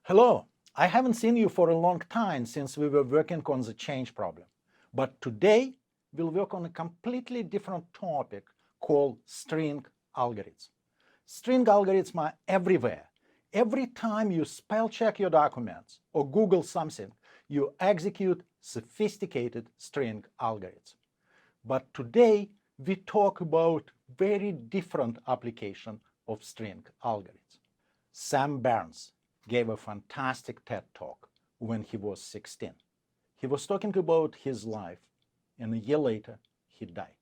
Hello, I haven't seen you for a long time since we were working on the change problem. But today we'll work on a completely different topic called string algorithms. String algorithms are everywhere. Every time you spell check your documents or Google something, you execute sophisticated string algorithms. But today we talk about very different application of string algorithms. Sam Barnes gave a fantastic TED Talk when he was 16. He was talking about his life, and a year later, he died.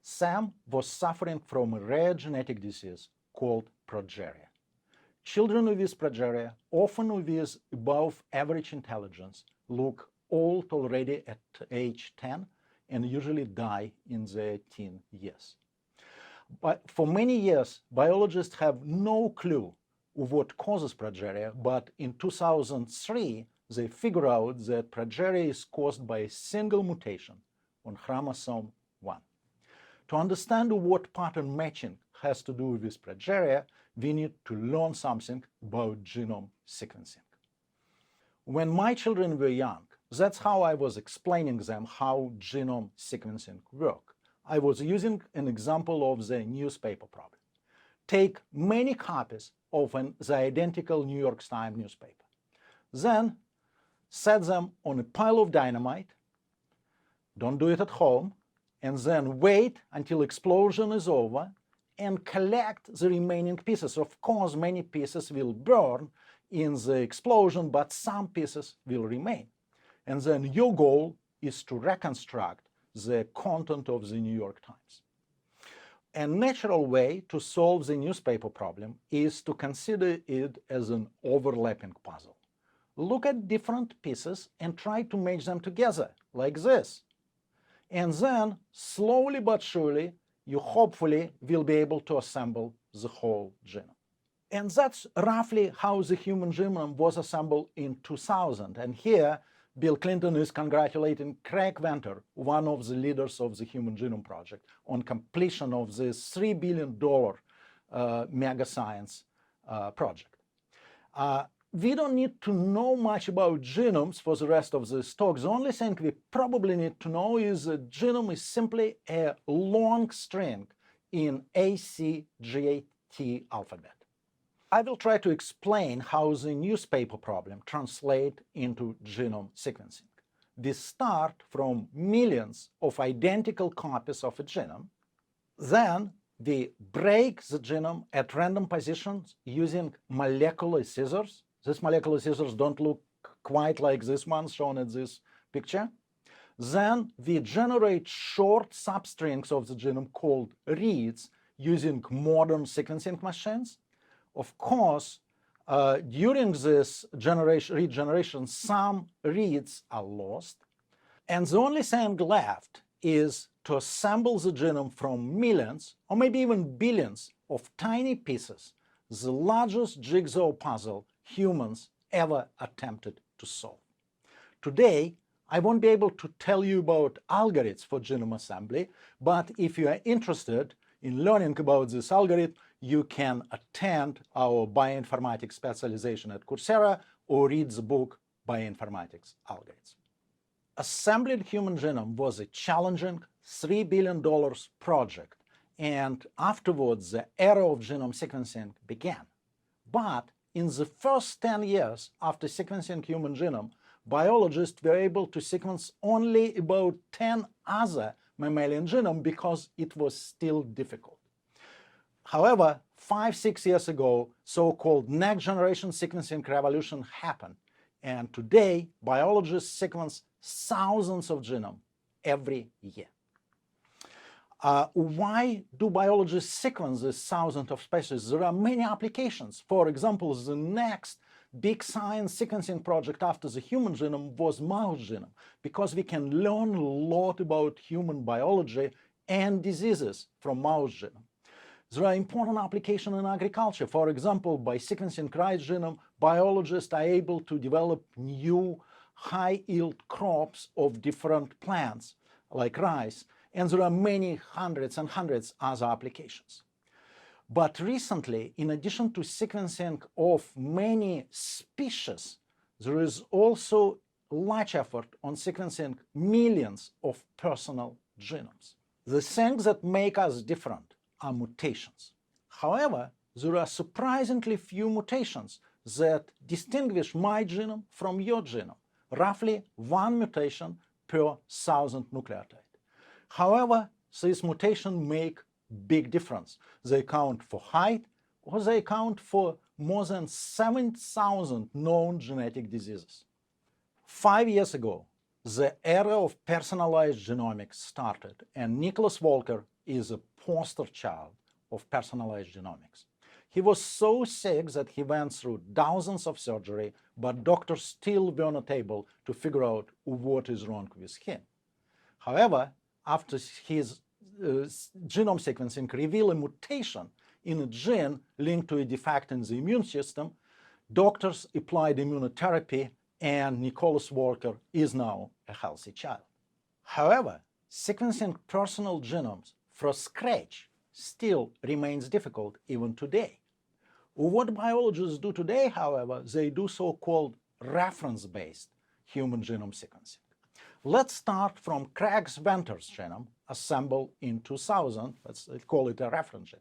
Sam was suffering from a rare genetic disease called progeria. Children with this progeria, often with above average intelligence, look old already at age 10 and usually die in their teen years. But for many years, biologists have no clue what causes progeria, but in 2003, they figured out that progeria is caused by a single mutation on chromosome 1. To understand what pattern matching has to do with this progeria, we need to learn something about genome sequencing. When my children were young, that's how I was explaining them how genome sequencing works. I was using an example of the newspaper problem. Take many copies of the identical New York Times newspaper. Then set them on a pile of dynamite, don't do it at home, and then wait until explosion is over and collect the remaining pieces. Of course, many pieces will burn in the explosion, but some pieces will remain. And then your goal is to reconstruct the content of the New York Times. A natural way to solve the newspaper problem is to consider it as an overlapping puzzle. Look at different pieces and try to match them together, like this. And then, slowly but surely, you hopefully will be able to assemble the whole genome. And that's roughly how the human genome was assembled in 2000. And here, Bill Clinton is congratulating Craig Venter, one of the leaders of the Human Genome Project, on completion of this $3 billion mega science project. We don't need to know much about genomes for the rest of this talk. The only thing we probably need to know is that genome is simply a long string in ACGAT alphabet. I will try to explain how the newspaper problem translates into genome sequencing. We start from millions of identical copies of a genome. Then we break the genome at random positions using molecular scissors. These molecular scissors don't look quite like this one shown in this picture. Then we generate short substrings of the genome called reads using modern sequencing machines. Of course, during this regeneration, some reads are lost, and the only thing left is to assemble the genome from millions, or maybe even billions, of tiny pieces, the largest jigsaw puzzle humans ever attempted to solve. Today, I won't be able to tell you about algorithms for genome assembly, but if you are interested in learning about this algorithm, you can attend our bioinformatics specialization at Coursera or read the book Bioinformatics Algorithms. Assembling human genome was a challenging $3 billion project, and afterwards the era of genome sequencing began. But in the first 10 years after sequencing human genome, biologists were able to sequence only about 10 other mammalian genomes because it was still difficult. However, 5-6 years ago, so-called next-generation sequencing revolution happened, and today biologists sequence thousands of genomes every year. Why do biologists sequence these thousands of species? There are many applications. For example, the next big science sequencing project after the human genome was mouse genome, because we can learn a lot about human biology and diseases from mouse genome. There are important applications in agriculture. For example, by sequencing rice genome, biologists are able to develop new high-yield crops of different plants, like rice, and there are many hundreds and hundreds other applications. But recently, in addition to sequencing of many species, there is also large effort on sequencing millions of personal genomes. The things that make us different are mutations. However, there are surprisingly few mutations that distinguish my genome from your genome, roughly 1 mutation per 1,000 nucleotide. However, these mutations make big difference. They account for height, or they account for more than 7,000 known genetic diseases. 5 years ago, the era of personalized genomics started, and Nicholas Walker is a poster child of personalized genomics. He was so sick that he went through dozens of surgery, but doctors still were not able to figure out what is wrong with him. However, after his genome sequencing revealed a mutation in a gene linked to a defect in the immune system, doctors applied immunotherapy, and Nicholas Walker is now a healthy child. However, sequencing personal genomes from scratch still remains difficult even today. What biologists do today, however, they do so-called reference-based human genome sequencing. Let's start from Craig Venter's genome, assembled in 2000, let's call it a reference gene.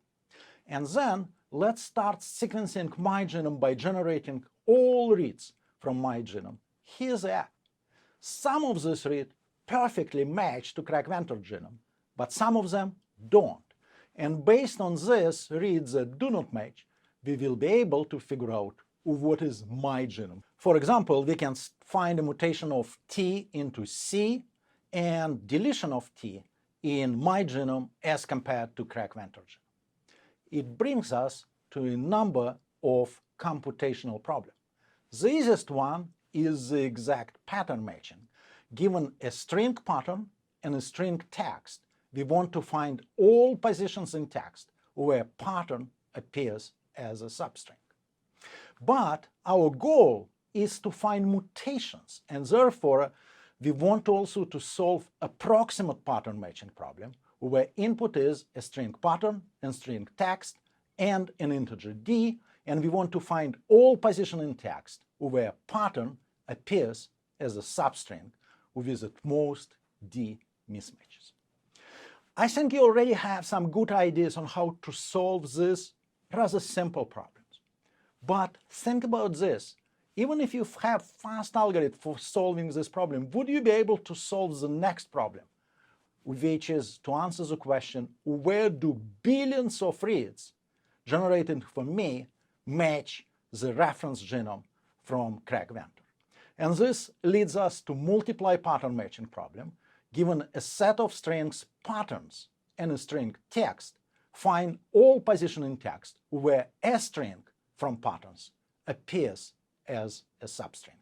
And then let's start sequencing my genome by generating all reads from my genome. Here's the app. Some of these reads perfectly match to Craig Venter genome, but some of them don't. And based on these reads that do not match, we will be able to figure out what is my genome. For example, we can find a mutation of T into C and deletion of T in my genome as compared to Craig Venter genome. It brings us to a number of computational problems. The easiest one is the exact pattern matching. Given a string pattern and a string text, we want to find all positions in text where pattern appears as a substring. But our goal is to find mutations, and therefore we want also to solve approximate pattern matching problem where input is a string pattern and string text and an integer d, and we want to find all positions in text where pattern appears as a substring with at most d mismatches. I think you already have some good ideas on how to solve these rather simple problems. But think about this. Even if you have fast algorithm for solving this problem, would you be able to solve the next problem, which is to answer the question, where do billions of reads generated for me match the reference genome from Craig Venter? And this leads us to multiply pattern matching problem. Given a set of strings patterns and a string text, find all position in text where a string from patterns appears as a substring.